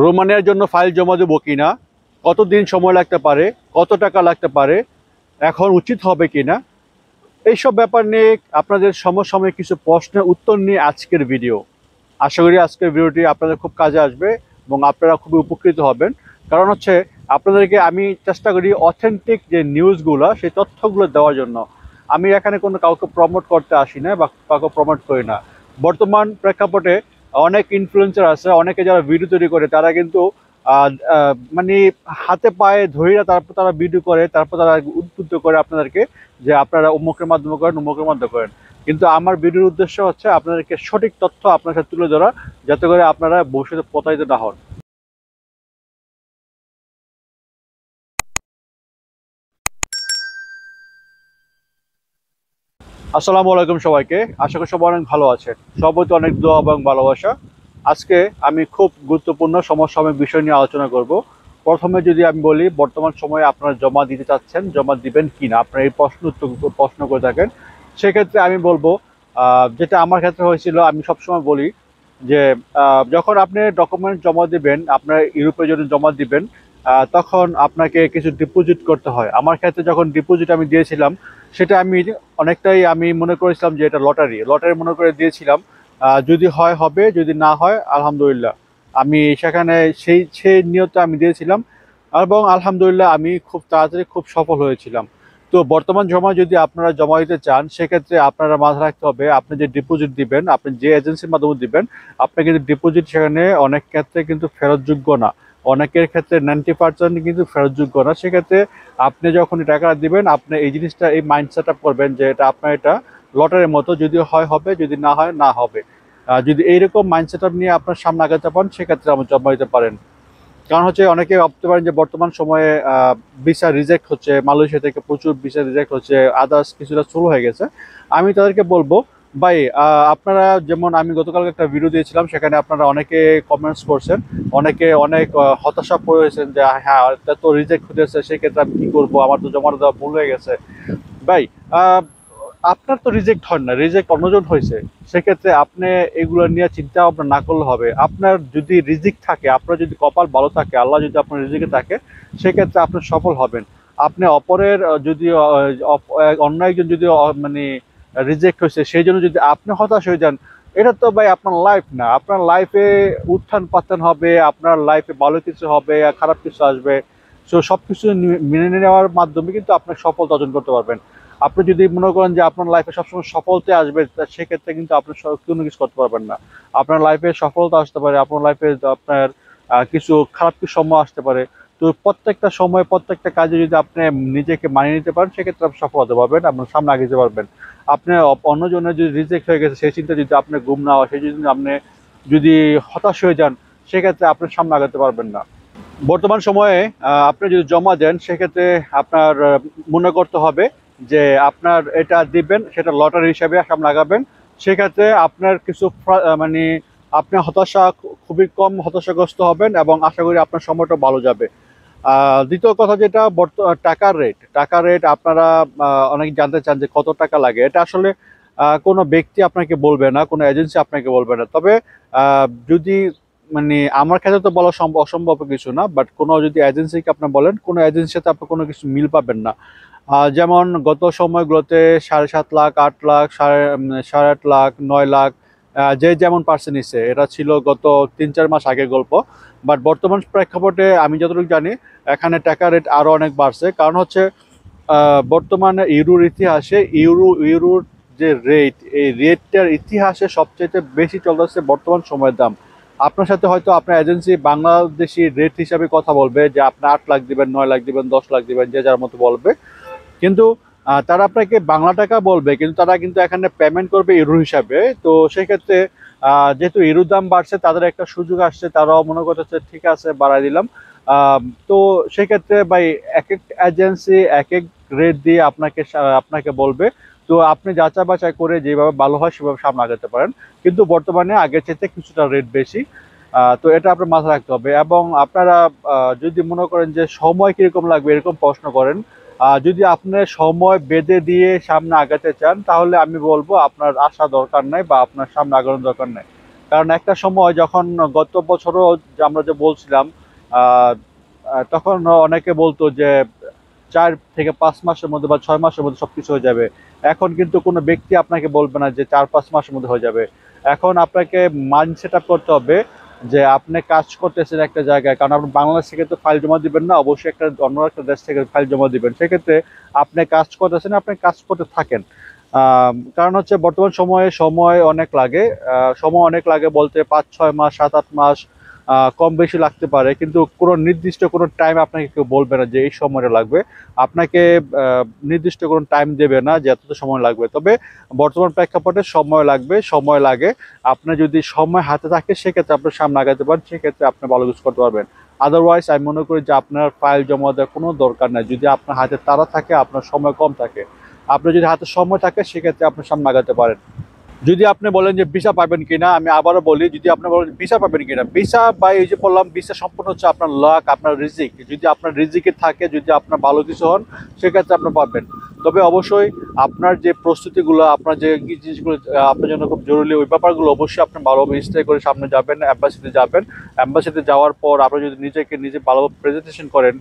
রোমানিয়ার জন্য ফাইল জমা দেবো কিনা, কতদিন সময় লাগতে পারে, কত টাকা লাগতে পারে, এখন উচিত হবে কিনা, এইসব ব্যাপার নিয়ে আপনাদের সমসাময়িক কিছু প্রশ্নের উত্তর নিয়ে আজকের ভিডিও। আশা করি আজকের ভিডিওটি আপনাদের খুব কাজে আসবে এবং আপনারা খুবই উপকৃত হবেন। কারণ হচ্ছে আপনাদেরকে আমি চেষ্টা করি অথেন্টিক যে নিউজগুলো সেই তথ্যগুলো দেওয়ার জন্য। আমি এখানে কোনো কাউকে প্রমোট করতে আসি না বা কাউকে প্রমোট করি না। বর্তমান প্রেক্ষাপটে অনেক ইনফ্লুয়েন্সার আছে, অনেকে যারা ভিডিও তৈরি করে তারা কিন্তু মানে হাতে পায়ে ধরে তারপর তারা ভিডিও করে, তারপর তারা উদ্বুদ্ধ করে আপনাদেরকে যে আপনারা অমুকের মাধ্যমে করেন, অমুকের মাধ্যমে করেন। কিন্তু আমার ভিডিওর উদ্দেশ্য হচ্ছে আপনাদেরকে সঠিক তথ্য আপনার সাথে তুলে ধরা, যাতে করে আপনারা ভবিষ্যতে প্রতারিত না হন। আসসালামু আলাইকুম সবাইকে, আশা করি সবাই অনেক ভালো আছেন। সবাই তো অনেক দোয়া এবং ভালোবাসা। আজকে আমি খুব গুরুত্বপূর্ণ সমসাময়িক বিষয় নিয়ে আলোচনা করব। প্রথমে যদি আমি বলি, বর্তমান সময়ে আপনারা জমা দিতে চাচ্ছেন, জমা দিবেন কিনা, আপনারা এই প্রশ্ন করে থাকেন। সেক্ষেত্রে আমি বলবো, যেটা আমার ক্ষেত্রে হয়েছিল, আমি সবসময় বলি যে যখন আপনি ডকুমেন্ট জমা দিবেন, আপনার ইউরোপের জন্য জমা দিবেন, তখন আপনাকে কিছু ডিপোজিট করতে হয়। আমার ক্ষেত্রে যখন ডিপোজিট আমি দিয়েছিলাম, সেটা আমি অনেকটাই আমি মনে করেছিলাম যে এটা লটারি লটারি মনে করে দিয়েছিলাম। যদি হয় হবে, যদি না হয় আলহামদুলিল্লাহ। আমি সেখানে সেই নিয়তে আমি দিয়েছিলাম এবং আলহামদুলিল্লাহ আমি খুব তাড়াতাড়ি খুব সফল হয়েছিলাম। তো বর্তমান সময় যদি আপনারা জমা দিতে চান, সেক্ষেত্রে আপনারা মাথায় রাখতে হবে আপনি যে ডিপোজিট দিবেন, আপনি যে এজেন্সির মাধ্যমে দিবেন, আপনি কিন্তু ডিপোজিট সেখানে অনেক ক্ষেত্রে কিন্তু ফেরতযোগ্য না। অনেকের ক্ষেত্রে 90% কিন্তু ফেরতযোগ্য না। সেক্ষেত্রে আপনি যখন টাকা দিবেন, আপনি এই জিনিসটা এই মাইন্ড সেট আপ করবেন যে এটা আপনার এটা লটারির মতো, যদি হয় হবে, যদি না হয় না হবে। যদি এইরকম মাইন্ড সেট আপ নিয়ে আপনার সামনে আগাতে পারেন, সেক্ষেত্রে আপনি জমা দিতে পারেন। কারণ হচ্ছে অনেকে ভাবতে পারেন যে বর্তমান সময়ে ভিসা রিজেক্ট হচ্ছে, মালয়েশিয়া থেকে প্রচুর ভিসা রিজেক্ট হচ্ছে, আদার্স কিছুটা শুরু হয়ে গেছে। আমি তাদেরকে বলবো, ভাই আপনারা যেমন আমি গতকালকে একটা ভিডিও দিয়েছিলাম, সেখানে আপনারা অনেকে কমেন্টস করছেন, অনেকে অনেক হতাশা পড়েছেন যে হ্যাঁ এটা তো রিজেক্ট হতেছে, সেক্ষেত্রে আমি কী করবো, আমার তো জমা দেওয়া ভুল হয়ে গেছে। ভাই আপনার তো রিজেক্ট হয় না, রিজেক্ট অন্যজন হয়েছে। সেক্ষেত্রে আপনি এগুলো নিয়ে চিন্তা ভাবনা না করলে হবে। আপনার যদি রিজিক থাকে, আপনার যদি কপাল ভালো থাকে, আল্লাহ যদি আপনার রিজিকে থাকে, সেক্ষেত্রে আপনি সফল হবেন। আপনি অপরের যদি অন্য একজন যদি মানে রিজেক্ট হয়েছে, সেই জন্য যদি আপনি হতাশ হয়ে যান, এটা তো ভাই আপনার লাইফ না। আপনার লাইফে উত্থান পাতান হবে, আপনার লাইফে ভালো কিছু হবে, খারাপ কিছু আসবে। সো সব কিছু মেনে নেওয়ার মাধ্যমে কিন্তু আপনার সফলতা অর্জন করতে পারবেন। আপনি যদি মনে করেন যে আপনার লাইফে সবসময় সফলতা আসবে, সেক্ষেত্রে কিন্তু আপনি কোনো কিছু করতে পারবেন না। আপনার লাইফে সফলতা আসতে পারে, আপনার লাইফে আপনার কিছু খারাপ কিছু সময় আসতে পারে। তো প্রত্যেকটা সময় প্রত্যেকটা কাজে যদি আপনি নিজেকে মানিয়ে নিতে পারেন, সেক্ষেত্রে আপনি সফল হতে পারবেন, আপনার সামনে আগে যেতে পারবেন। আপনি অন্যজনের যদি রিজেক্ট হয়ে গেছে সেই চিন্তা যদি আপনি গুম না হয়, সেই যদি আপনি যদি হতাশ হয়ে যান, সেক্ষেত্রে আপনি সামনে আগাতে পারবেন না। বর্তমান সময়ে আপনি যদি জমা দেন, সেক্ষেত্রে আপনার মনে করতে হবে যে আপনার এটা দিবেন, সেটা লটারি হিসাবে সামনে আগাবেন। সেক্ষেত্রে আপনার কিছু মানে আপনি খুবই কম হতাশাগ্রস্ত হবেন এবং আশা করি আপনার সময়টা ভালো যাবে। দ্বিতীয় কথা যেটা, টাকার রেট আপনারা অনেক জানতে চান যে কত টাকা লাগে। এটা আসলে কোনো ব্যক্তি আপনাকে বলবে না, কোনো এজেন্সি আপনাকে বলবে না। তবে যদি মানে আমার ক্ষেত্রে তো বলা অসম্ভব কিছু না, বাট কোনো যদি এজেন্সিকে আপনি বলেন, কোনো এজেন্সির সাথে আপনি কোনো কিছু মিল পাবেন না। যেমন গত সময়গুলোতে 7.5 লাখ, 8 লাখ, সাড়ে 8 লাখ, 9 লাখ, যে যেমন পার্সেন্ট নিচ্ছে, এটা ছিল গত 3-4 মাস আগের গল্প। বাট বর্তমান প্রেক্ষাপটে আমি যতটুকু জানি, এখানে টাকা রেট আরও অনেক বাড়ছে। কারণ হচ্ছে বর্তমানে ইউরোর ইতিহাসে ইউরোর যে রেট, এই রেটটার ইতিহাসে সবচেয়ে বেশি চলতেছে বর্তমান সময়ের দাম। আপনার সাথে হয়তো আপনার এজেন্সি বাংলাদেশি রেট হিসাবে কথা বলবে যে আপনি 8 লাখ দিবেন, 9 লাখ দিবেন, 10 লাখ দিবেন, যে যার মতো বলবে। কিন্তু তারা আপনাকে বাংলা টাকা বলবে, কিন্তু তারা কিন্তু এখানে পেমেন্ট করবে ইউরো হিসাবে। তো সেক্ষেত্রে যেহেতু ইউরোর দাম বাড়ছে, তাদের একটা সুযোগ আসছে, তারাও মনে করতেছে ঠিক আছে বাড়াই দিলাম। তো সেক্ষেত্রে ভাই এক এক এজেন্সি এক এক রেট দিয়ে আপনাকে বলবে। তো আপনি যাচাই বাছাই করে যেভাবে ভালো হয় সেভাবে সামনে আগাতে পারেন। কিন্তু বর্তমানে আগের চাইতে কিছুটা রেট বেশি। তো এটা আপনার মাথায় রাখতে হবে। এবং আপনারা যদি মনে করেন যে সময় কিরকম লাগবে এরকম প্রশ্ন করেন, যদি আপনার সময় বেঁধে দিয়ে সামনে আগাতে চান, তাহলে আমি বলবো আপনার আসা দরকার নাই বা আপনার সামনে আগানোর দরকার নাই। কারণ একটা সময় যখন গত বছরও আমরা যে বলছিলাম, তখন অনেকে বলতো যে 4 থেকে 5 মাসের মধ্যে বা 6 মাসের মধ্যে সবকিছু হয়ে যাবে। এখন কিন্তু কোনো ব্যক্তি আপনাকে বলবে না যে 4-5 মাসের মধ্যে হয়ে যাবে। এখন আপনাকে মাইন্ড সেট আপ করতে হবে যে আপনি কাজ করতেছেন একটা জায়গায়, কারণ আপনি বাংলাদেশ থেকে তো ফাইল জমা দিবেন না, অবশ্যই একটা অন্য একটা দেশ থেকে ফাইল জমা দিবেন। সেক্ষেত্রে আপনি কাজ করতেছেন, আপনি কাজ করতে থাকেন। কারণ হচ্ছে বর্তমান সময়ে সময় অনেক লাগে। সময় অনেক লাগে বলতে 5-6 মাস, 7-8 মাস কম বেশি লাগতে পারে, কিন্তু কোনো নির্দিষ্ট কোনো টাইম আপনাকে কেউ বলবে না যে এই সময়টা লাগবে। আপনাকে নির্দিষ্ট কোনো টাইম দেবে না যে এতটা সময় লাগবে। তবে বর্তমান প্রেক্ষাপটে সময় লাগবে, সময় লাগে। আপনার যদি সময় হাতে থাকে সেক্ষেত্রে আপনার সামনে আগাতে পারেন, সেক্ষেত্রে আপনি ভালো কিছু করতে পারবেন। আদারওয়াইজ আমি মনে করি যে আপনার ফাইল জমা দেওয়ার কোনো দরকার নেই যদি আপনার হাতে তাড়া থাকে, আপনার সময় কম থাকে। আপনার যদি হাতে সময় থাকে সেক্ষেত্রে আপনি সামনে আগাতে পারেন। যদি আপনি বলেন যে ভিসা পাবেন কিনা, আমি আবারও বলি, যদি আপনি বলেন ভিসা পাবেন কিনা, ভিসা বা এই যে বললাম ভিসা সম্পূর্ণ হচ্ছে আপনার লাক, আপনার রিজিক। যদি আপনার রিজিকে থাকে, যদি আপনার ভালো কিছু হন, সেক্ষেত্রে আপনি পাবেন। তবে অবশ্যই আপনার যে প্রস্তুতিগুলো, আপনার যে কি জিনিসগুলো আপনার জন্য খুব জরুরি, ওই ব্যাপারগুলো অবশ্যই আপনি ভালোভাবে স্টে করে সামনে যাবেন, অ্যাম্বাসিতে যাবেন। অ্যাম্বাসিতে যাওয়ার পর আপনি যদি নিজে ভালোভাবে প্রেজেন্টেশন করেন,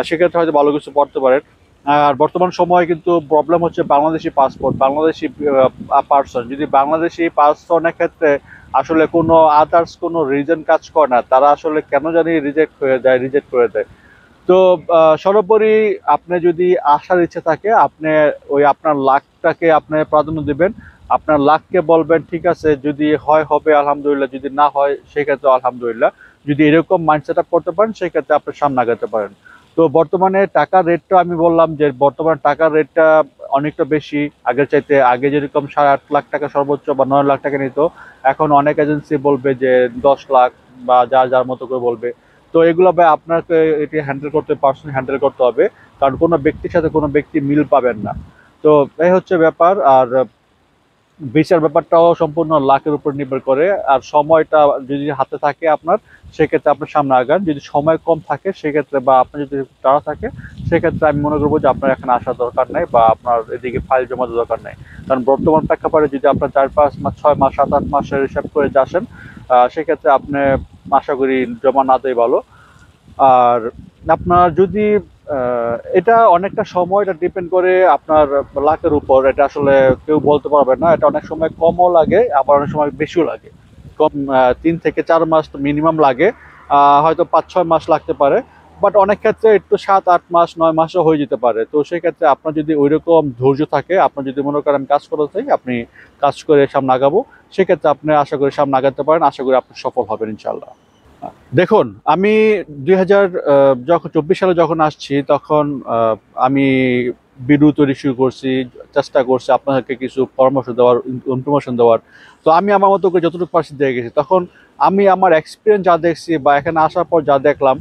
সেক্ষেত্রে হয়তো ভালো কিছু করতে পারেন। আর বর্তমান সময়ে কিন্তু প্রবলেম হচ্ছে বাংলাদেশি পাসপোর্ট, বাংলাদেশি পার্সন। যদি বাংলাদেশি পার্সনের ক্ষেত্রে আসলে কোনো আদার্স কোনো রিজন কাজ করে না, তারা আসলে কেন জানি রিজেক্ট করে দেয়। তো সর্বোপরি আপনি যদি আসার ইচ্ছে থাকে, আপনি ওই আপনার লাকটাকে আপনি প্রাধান্য দিবেন। আপনার লাককে বলবেন ঠিক আছে, যদি হয় হবে আলহামদুলিল্লাহ, যদি না হয় সেক্ষেত্রে আলহামদুলিল্লাহ। যদি এরকম মাইন্ড সেট আপ করতে পারেন সেক্ষেত্রে আপনি সামনে আগাতে পারেন। তো বর্তমানে টাকার রেটটা আমি বললাম যে বর্তমানে টাকার রেটটা অনেকটা বেশি আগের চাইতে। আগে যেরকম 8.5 লাখ টাকা সর্বোচ্চ বা 9 লাখ টাকা নিত, এখন অনেক এজেন্সি বলবে যে 10 লাখ, বা যার মতো করে বলবে। তো এগুলো ভাই আপনাকে এটি হ্যান্ডেল করতে, পার্সোনালি হ্যান্ডেল করতে হবে, কারণ কোনো ব্যক্তির সাথে কোনো ব্যক্তি মিল পাবেন না। তো এই হচ্ছে ব্যাপার। আর ভিসার ব্যাপারটাও সম্পূর্ণ লাখের উপর নির্ভর করে। আর সময়টা যদি হাতে থাকে আপনার, সেক্ষেত্রে আপনার সামনে আগান। যদি সময় কম থাকে সেক্ষেত্রে, বা আপনার যদি তাড়া থাকে, সেক্ষেত্রে আমি মনে করবো যে আপনার এখানে আসার দরকার নেই, বা আপনার এদিকে ফাইল জমা দেওয়ার দরকার নেই। কারণ বর্তমান প্রেক্ষাপটে যদি আপনার 4-5 মাস, 6 মাস, 7-8 মাসের হিসাব করে আসেন, সেক্ষেত্রে আপনি আশা করি জমা না দেয় ভালো। আর আপনার যদি এটা অনেকটা সময়, এটা ডিপেন্ড করে আপনার লাকের উপর। এটা আসলে কেউ বলতে পারবে না। এটা অনেক সময় কমও লাগে, আবার অনেক সময় বেশিও লাগে। কম 3 থেকে 4 মাস তো মিনিমাম লাগে, হয়তো 5-6 মাস লাগতে পারে। বাট অনেক ক্ষেত্রে একটু 7-8 মাস, 9 মাসও হয়ে যেতে পারে। তো সেক্ষেত্রে আপনার যদি ওই রকম ধৈর্য থাকে, আপনার যদি মনে করেন কাজ করতে চাই, আপনি কাজ করে সামনে আগাবো, সেক্ষেত্রে আপনি আশা করি সামনে আগাতে পারেন। আশা করি আপনি সফল হবেন ইনশাল্লাহ। দেখুন, আমি 2024 সালে যখন আসছি, তখন আমি ভিডিও তৈরি শুরু করছি, চেষ্টা করছি আপনাদেরকে কিছু পরামর্শ দেওয়ার, ইনফরমেশন দেওয়ার। তো আমি আমার মতো করে যতটুকু পারছি দিয়ে গেছি। তখন আমি আমার এক্সপিরিয়েন্স যা দেখছি, বা এখানে আসার পর যা দেখলাম,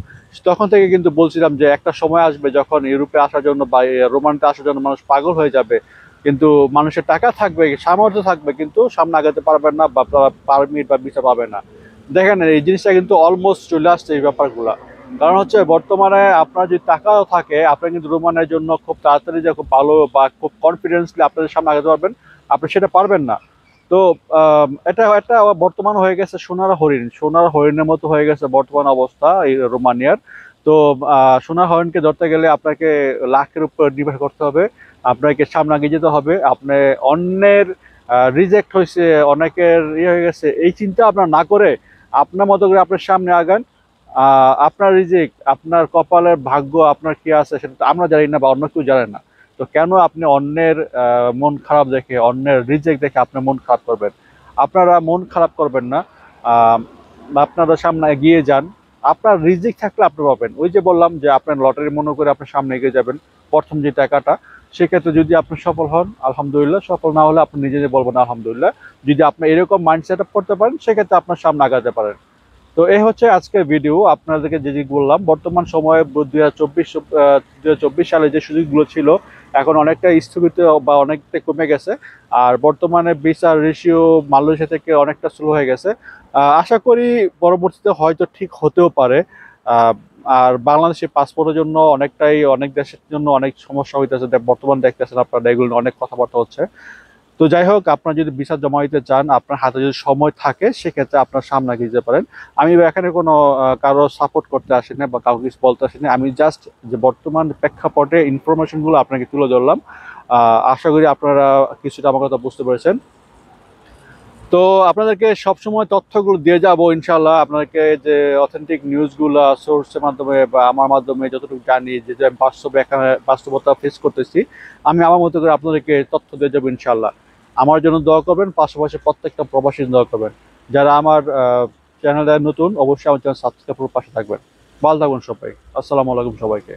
তখন থেকে কিন্তু বলছিলাম যে একটা সময় আসবে যখন ইউরোপে আসার জন্য বা রোমানতে আসার জন্য মানুষ পাগল হয়ে যাবে। কিন্তু মানুষের টাকা থাকবে, সামর্থ্য থাকবে, কিন্তু সামনে আগাতে পারবেন না, বা পারমিট বা ভিসা পাবে না। দেখেন, এই জিনিসটা কিন্তু অলমোস্ট চলে আসছে এই ব্যাপারগুলা। কারণ হচ্ছে বর্তমানে আপনার যদি টাকাও থাকে, আপনি কিন্তু রোমানের জন্য খুব তাড়াতাড়ি যে খুব ভালো বা খুব কনফিডেন্সলি আপনাদের সামনে আগাতে পারবেন, আপনি সেটা পারবেন না। তো এটা একটা বর্তমান হয়ে গেছে সোনার হরিণ, সোনার হরিণের মতো হয়ে গেছে বর্তমান অবস্থা এই রোমানিয়ার। তো সোনার হরিণকে ধরতে গেলে আপনাকে লাখের উপর নির্ভর করতে হবে, আপনাকে সামনে এগিয়ে যেতে হবে। আপনি অন্যের রিজেক্ট হয়েছে, অনেকের হয়ে গেছে, এই চিন্তা আপনার না করে আপনার মতো করে আপনার সামনে আগান। আপনার রিজিক, আপনার কপালের ভাগ্য আপনার কি আছে সেটা তো আমরা জানি না, বা অন্য কেউ জানে না। তো কেন আপনি অন্যের মন খারাপ দেখে, অন্যের রিজেক্ট দেখে আপনার মন খারাপ করবেন? আপনারা মন খারাপ করবেন না। আহ, আপনারা সামনে এগিয়ে যান। আপনার রিজিক থাকলে আপনি পাবেন। ওই যে বললাম যে আপনার লটারি মনে করে আপনার সামনে এগিয়ে যাবেন, প্রথম যে টাকাটা। সেক্ষেত্রে যদি আপনি সফল হন আলহামদুলিল্লাহ, সফল না হলে আপনি নিজে বলবেন আলহামদুলিল্লাহ। যদি আপনি এরকম মাইন্ড সেট আপ করতে পারেন, সেক্ষেত্রে আপনার সামনে আগাতে পারেন। তো এই হচ্ছে আজকের ভিডিও। আপনাদেরকে যে বললাম, বর্তমান সময়ে 2024 সালে যে সুযোগগুলো ছিল, এখন অনেকটা স্থগিত বা অনেকটা কমে গেছে। আর বর্তমানে ভিসার রেশিও মালয়েশিয়া থেকে অনেকটা স্লো হয়ে গেছে। আশা করি পরবর্তীতে হয়তো ঠিক হতেও পারে। আহ, আর বাংলাদেশের পাসপোর্টের জন্য অনেক দেশের জন্য অনেক সমস্যা হইতেছে, বর্তমান দেখতেছেন আপনারা, এগুলো নিয়ে অনেক কথাবার্তা হচ্ছে। তো তো যাই হোক, আপনারা যদি ভিসা জমা দিতে চান, আপনার হাতে যদি সময় থাকে, সেক্ষেত্রে আপনার সামনে আগে দিতে পারেন। আমি এখানে কোনো কারো সাপোর্ট করতে আসি না বা কাউকে কিছু বলতে আসি না। আমি জাস্ট যে বর্তমান প্রেক্ষাপটে ইনফরমেশনগুলো আপনাকে তুলে ধরলাম। আশা করি আপনারা কিছুটা আমার কথা বুঝতে পেরেছেন। তো আপনাদেরকে সবসময় তথ্যগুলো দিয়ে যাব ইনশাল্লাহ। আপনাদেরকে যে অথেন্টিক নিউজগুলো সোর্সের মাধ্যমে বা আমার মাধ্যমে যতটুকু জানি, যে আমি বাস্তবে এখানে বাস্তবতা ফেস করতেছি, আমি আমার মতো করে আপনাদেরকে তথ্য দিয়ে যাবো ইনশাল্লাহ। আমার জন্য দোয়া করবেন, পাশাপাশি প্রত্যেকটা প্রবাসী দোয়া করবেন। যারা আমার চ্যানেলে নতুন, অবশ্যই আমার চ্যানেল সাবস্ক্রাইব করে পাশে থাকবেন। ভালো থাকুন সবাই। আসসালামু আলাইকুম সবাইকে।